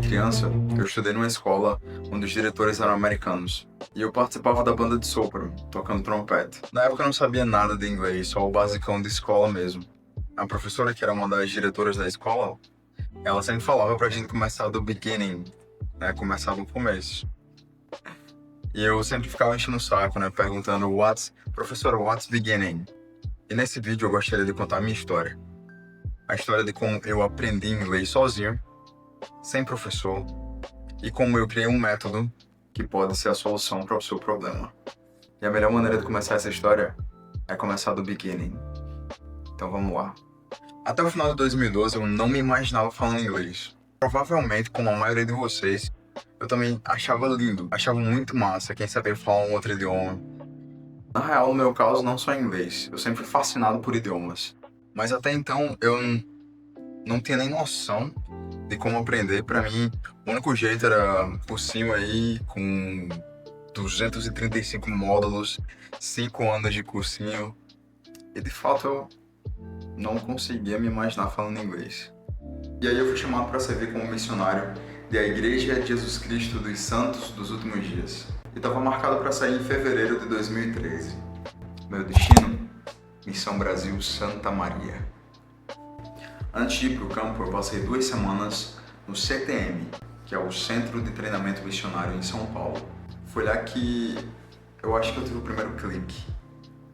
criança, eu estudei numa escola onde os diretores eram americanos. E eu participava da banda de sopro, tocando trompete. Na época eu não sabia nada de inglês, só o basicão de escola mesmo. A professora, que era uma das diretoras da escola, ela sempre falava pra gente começar do beginning, né? Começar do começo. E eu sempre ficava enchendo o saco, né? Perguntando, professora, what's beginning? E nesse vídeo eu gostaria de contar a minha história. A história de como eu aprendi inglês sozinho, sem professor, e como eu criei um método que pode ser a solução para o seu problema. E a melhor maneira de começar essa história é começar do beginning. Então vamos lá. Até o final de 2012 eu não me imaginava falando inglês. Provavelmente, como a maioria de vocês, eu também achava lindo, achava muito massa quem sabia falar um outro idioma. Na real, no meu caso, não só inglês. Eu sempre fui fascinado por idiomas. Mas até então eu não tinha nem noção de como aprender. Pra mim, o único jeito era por cima aí, com 235 módulos, 5 anos de cursinho. E de fato eu não conseguia me imaginar falando inglês. E aí eu fui chamado para servir como missionário da Igreja de Jesus Cristo dos Santos dos Últimos Dias. E estava marcado para sair em fevereiro de 2013. Meu destino? Missão Brasil Santa Maria. Antes de ir para o campo, eu passei 2 semanas no CTM, que é o Centro de Treinamento Missionário em São Paulo. Foi lá que eu acho que eu tive o primeiro clique.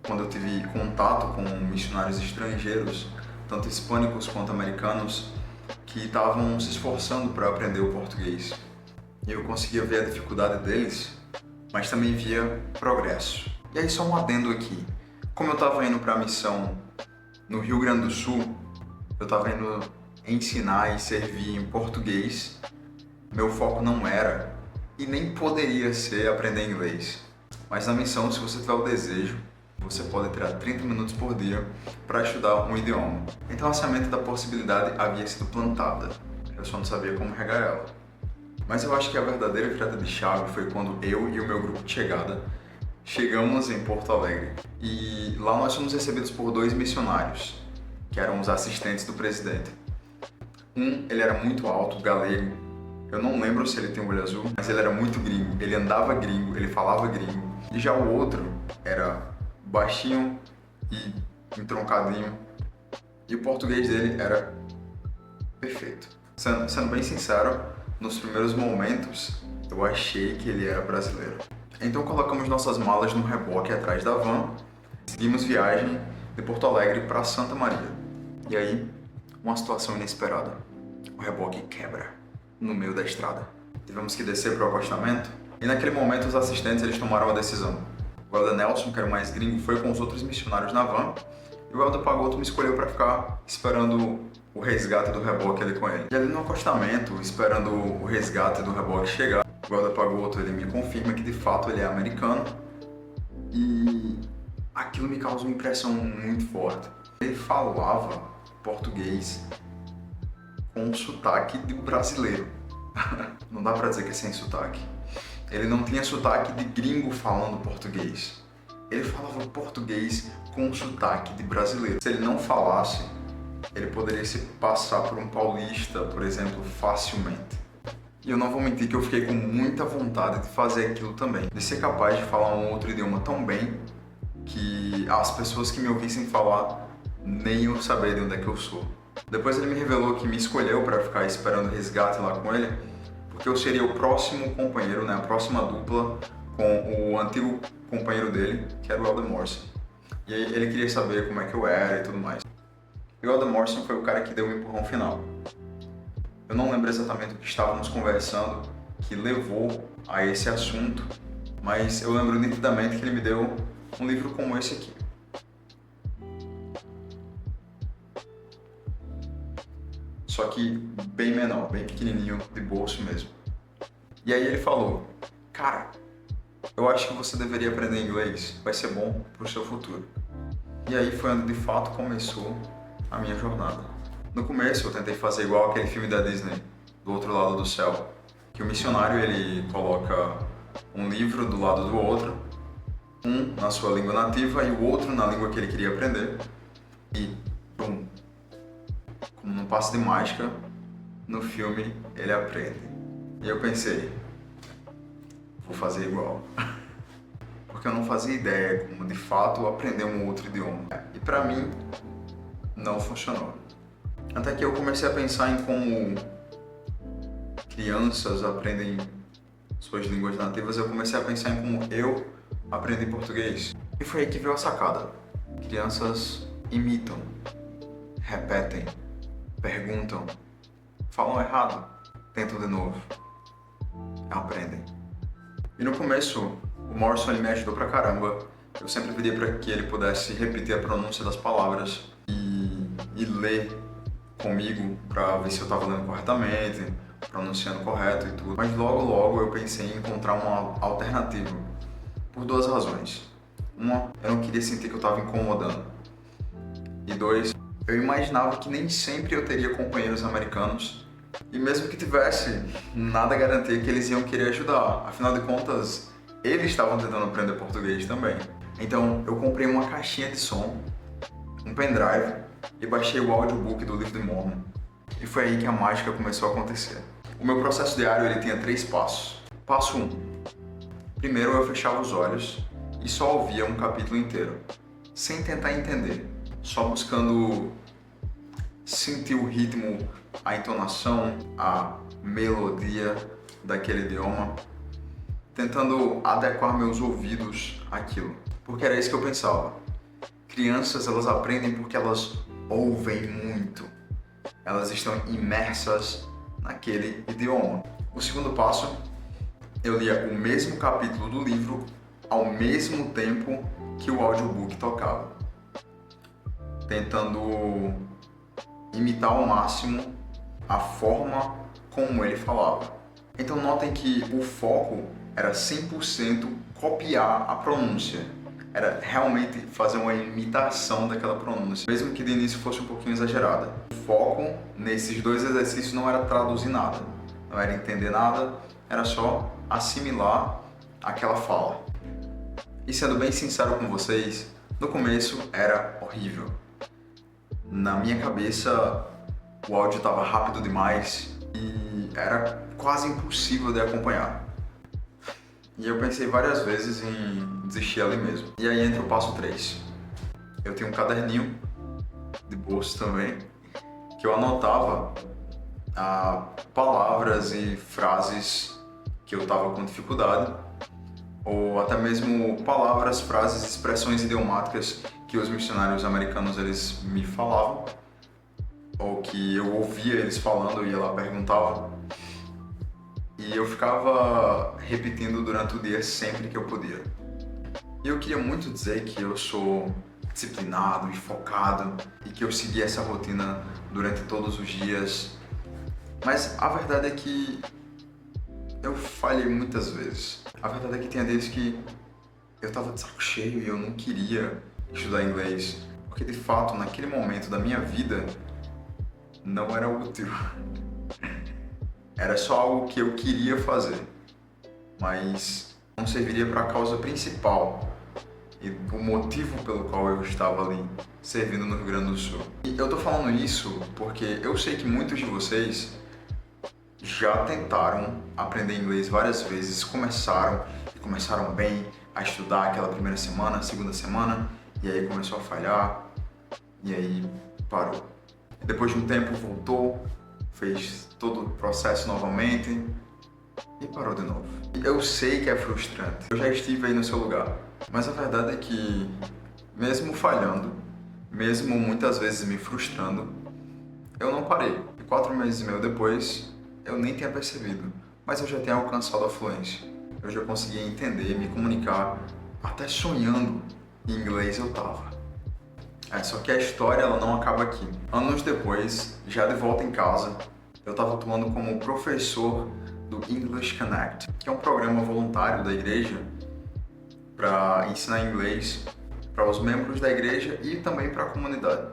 Quando eu tive contato com missionários estrangeiros, tanto hispânicos quanto americanos, que estavam se esforçando para aprender o português. E eu conseguia ver a dificuldade deles, mas também via progresso. E aí só um adendo aqui. Como eu estava indo para a missão no Rio Grande do Sul, eu estava indo ensinar e servir em português, meu foco não era e nem poderia ser aprender inglês. Mas na missão, se você tiver o desejo, você pode tirar 30 minutos por dia para estudar um idioma. Então a semente da possibilidade havia sido plantada, eu só não sabia como regar ela. Mas eu acho que a verdadeira virada de chave foi quando eu e o meu grupo de chegada chegamos em Porto Alegre. E lá nós fomos recebidos por 2 missionários, que eram os assistentes do presidente. Ele era muito alto, galego. Eu não lembro se ele tem um olho azul, mas ele era muito gringo. Ele andava gringo, ele falava gringo. E já o outro era baixinho e entroncadinho. E o português dele era perfeito. Sendo bem sincero, nos primeiros momentos eu achei que ele era brasileiro. Então colocamos nossas malas no reboque atrás da van, seguimos viagem de Porto Alegre para Santa Maria. E aí, uma situação inesperada. O reboque quebra no meio da estrada. Tivemos que descer para o acostamento e naquele momento os assistentes eles tomaram uma decisão. O Helder Nelson, que era o mais gringo, foi com os outros missionários na van e o Helder Pagotto me escolheu para ficar esperando o resgate do reboque ali com ele. E ali no acostamento, esperando o resgate do reboque chegar, o Helder Pagotto ele me confirma que de fato ele é americano e aquilo me causou uma impressão muito forte. Ele falava português com um sotaque de brasileiro. Não dá pra dizer que é sem sotaque. Ele não tinha sotaque de gringo falando português. Ele falava português com um sotaque de brasileiro. Se ele não falasse, ele poderia se passar por um paulista, por exemplo, facilmente. E eu não vou mentir que eu fiquei com muita vontade de fazer aquilo também. De ser capaz de falar um outro idioma tão bem que as pessoas que me ouvissem falar nem eu saber de onde é que eu sou. Depois ele me revelou que me escolheu para ficar esperando o resgate lá com ele, porque eu seria o próximo companheiro, né, a próxima dupla com o antigo companheiro dele, que era o Helder Morrison. E aí ele queria saber como é que eu era e tudo mais. E o Helder Morrison foi o cara que deu o empurrão final. Eu não lembro exatamente o que estávamos conversando que levou a esse assunto, mas eu lembro nitidamente que ele me deu um livro como esse aqui. Só que bem menor, bem pequenininho, de bolso mesmo. E aí ele falou, cara, eu acho que você deveria aprender inglês, vai ser bom pro seu futuro. E aí foi onde de fato começou a minha jornada. No começo eu tentei fazer igual aquele filme da Disney, Do Outro Lado do Céu, que o missionário ele coloca um livro do lado do outro, um na sua língua nativa e o outro na língua que ele queria aprender, e pum, como num passe de mágica, no filme ele aprende. E eu pensei, vou fazer igual. Porque eu não fazia ideia como de fato aprender um outro idioma. E pra mim, não funcionou. Até que eu comecei a pensar em como crianças aprendem suas línguas nativas, eu comecei a pensar em como eu aprendi português. E foi aí que veio a sacada. Crianças imitam, repetem, perguntam, falam errado, tentam de novo, aprendem. E no começo, o Morrison ele me ajudou pra caramba. Eu sempre pedi para que ele pudesse repetir a pronúncia das palavras e ler comigo para ver se eu estava lendo corretamente, pronunciando correto e tudo. Mas logo eu pensei em encontrar uma alternativa, por duas razões. Uma, eu não queria sentir que eu estava incomodando. E dois, eu imaginava que nem sempre eu teria companheiros americanos. E mesmo que tivesse, nada garantia que eles iam querer ajudar. Afinal de contas, eles estavam tentando aprender português também. Então, eu comprei uma caixinha de som, um pendrive, e baixei o audiobook do livro de Mormon. E foi aí que a mágica começou a acontecer. O meu processo diário ele tinha 3 passos. Passo 1. Primeiro eu fechava os olhos e só ouvia um capítulo inteiro, sem tentar entender, só buscando sentir o ritmo, a entonação, a melodia daquele idioma, tentando adequar meus ouvidos àquilo. Porque era isso que eu pensava. Crianças, elas aprendem porque elas ouvem muito. Elas estão imersas naquele idioma. O segundo passo, eu lia o mesmo capítulo do livro ao mesmo tempo que o audiobook tocava, tentando imitar ao máximo a forma como ele falava. Então notem que o foco era 100% copiar a pronúncia. Era realmente fazer uma imitação daquela pronúncia, mesmo que de início fosse um pouquinho exagerada. O foco nesses 2 exercícios não era traduzir nada, não era entender nada, era só assimilar aquela fala. E sendo bem sincero com vocês, no começo era horrível. Na minha cabeça, o áudio estava rápido demais e era quase impossível de acompanhar. E eu pensei várias vezes em desistir ali mesmo. E aí entra o passo 3. Eu tenho um caderninho de bolso também, que eu anotava palavras e frases que eu estava com dificuldade, ou até mesmo palavras, frases, expressões idiomáticas que os missionários americanos eles me falavam, ou que eu ouvia eles falando e ela perguntava. E eu ficava repetindo durante o dia sempre que eu podia. E eu queria muito dizer que eu sou disciplinado e focado e que eu segui essa rotina durante todos os dias. Mas a verdade é que eu falhei muitas vezes. A verdade é que tinha dias que eu estava de saco cheio e eu não queria estudar inglês, porque de fato naquele momento da minha vida não era útil. Era só algo que eu queria fazer, mas não serviria para a causa principal e o motivo pelo qual eu estava ali servindo no Rio Grande do Sul. E eu tô falando isso porque eu sei que muitos de vocês já tentaram aprender inglês várias vezes, começaram bem a estudar aquela primeira semana, segunda semana, e aí começou a falhar, e aí parou. E depois de um tempo voltou, fez todo o processo novamente e parou de novo. Eu sei que é frustrante, eu já estive aí no seu lugar, mas a verdade é que mesmo falhando, mesmo muitas vezes me frustrando, eu não parei. E 4 meses e meio depois, eu nem tinha percebido, mas eu já tinha alcançado a fluência. Eu já conseguia entender, me comunicar, até sonhando em inglês eu tava. Só que a história ela não acaba aqui. Anos depois, já de volta em casa, eu estava atuando como professor do English Connect, que é um programa voluntário da igreja para ensinar inglês para os membros da igreja e também para a comunidade.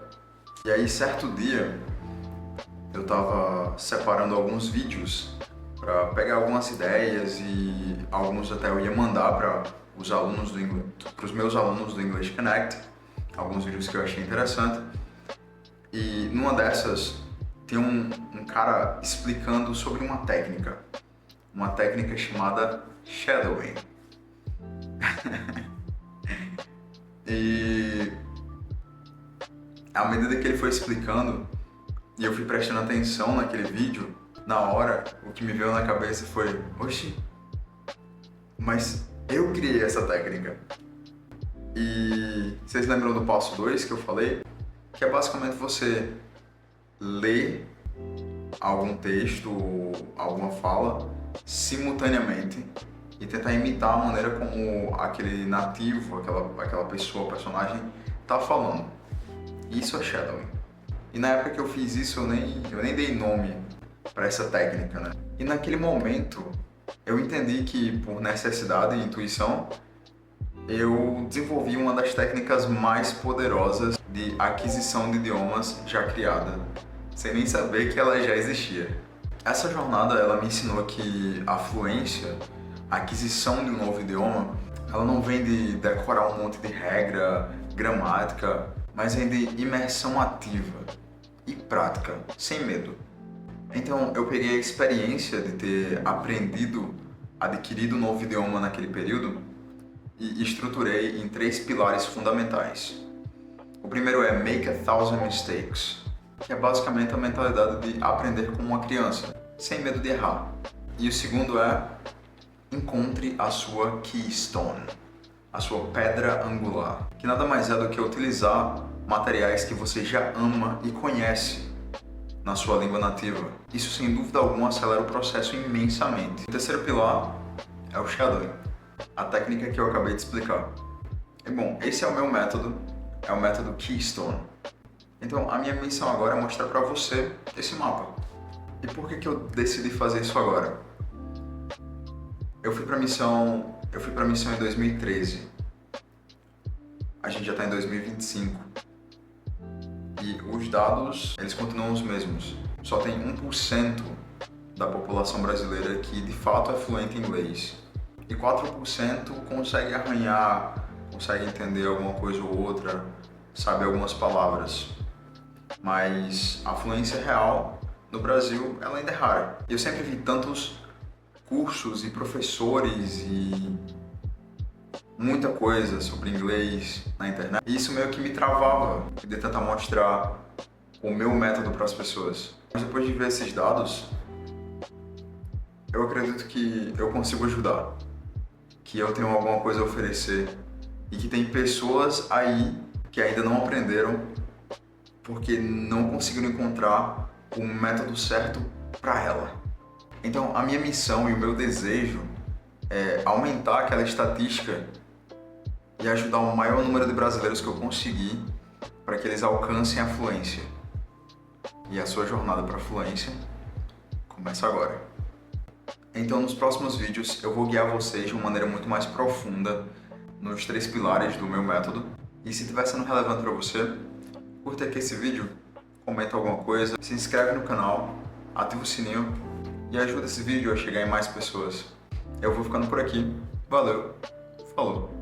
E aí, certo dia, eu estava separando alguns vídeos para pegar algumas ideias e alguns até eu ia mandar para os alunos para os meus alunos do English Connect, alguns vídeos que eu achei interessante. E numa dessas, tem um cara explicando sobre uma técnica uma técnica chamada shadowing. E à medida que ele foi explicando e eu fui prestando atenção naquele vídeo, na hora, o que me veio na cabeça foi: oxi, mas eu criei essa técnica. E vocês lembram do passo 2 que eu falei? Que é basicamente você ler algum texto, alguma fala, simultaneamente e tentar imitar a maneira como aquele nativo, aquela pessoa, personagem, tá falando. Isso é shadowing. E na época que eu fiz isso, eu nem dei nome para essa técnica, né? E naquele momento, eu entendi que, por necessidade e intuição, eu desenvolvi uma das técnicas mais poderosas de aquisição de idiomas já criada, sem nem saber que ela já existia. Essa jornada, ela me ensinou que a fluência, a aquisição de um novo idioma, ela não vem de decorar um monte de regra, gramática, mas vem de imersão ativa e prática, sem medo. Então, eu peguei a experiência de ter adquirido um novo idioma naquele período e estruturei em 3 pilares fundamentais. O primeiro é Make 1,000 Mistakes, que é basicamente a mentalidade de aprender como uma criança, sem medo de errar. E o segundo é Encontre a sua Keystone, a sua pedra angular, que nada mais é do que utilizar materiais que você já ama e conhece na sua língua nativa. Isso, sem dúvida alguma, acelera o processo imensamente. O terceiro pilar é o shadowing, a técnica que eu acabei de explicar. E bom, esse é o meu método, é o método Keystone. Então, a minha missão agora é mostrar para você esse mapa. E por que eu decidi fazer isso agora? Eu fui para missão em 2013. A gente já está em 2025. E os dados, eles continuam os mesmos. Só tem 1% da população brasileira que de fato é fluente em inglês. E 4% consegue arranhar, consegue entender alguma coisa ou outra, sabe algumas palavras. Mas a fluência real no Brasil, ela ainda é rara. Eu sempre vi tantos cursos e professores e muita coisa sobre inglês na internet. E isso meio que me travava de tentar mostrar o meu método para as pessoas. Mas depois de ver esses dados, eu acredito que eu consigo ajudar, que eu tenho alguma coisa a oferecer e que tem pessoas aí que ainda não aprenderam porque não conseguiram encontrar o método certo para ela. Então, a minha missão e o meu desejo é aumentar aquela estatística e ajudar o maior número de brasileiros que eu conseguir para que eles alcancem a fluência. E a sua jornada para a fluência começa agora. Então, nos próximos vídeos, eu vou guiar vocês de uma maneira muito mais profunda nos 3 pilares do meu método. E se estiver sendo relevante para você, curta aqui esse vídeo, comenta alguma coisa, se inscreve no canal, ativa o sininho e ajuda esse vídeo a chegar em mais pessoas. Eu vou ficando por aqui. Valeu, falou!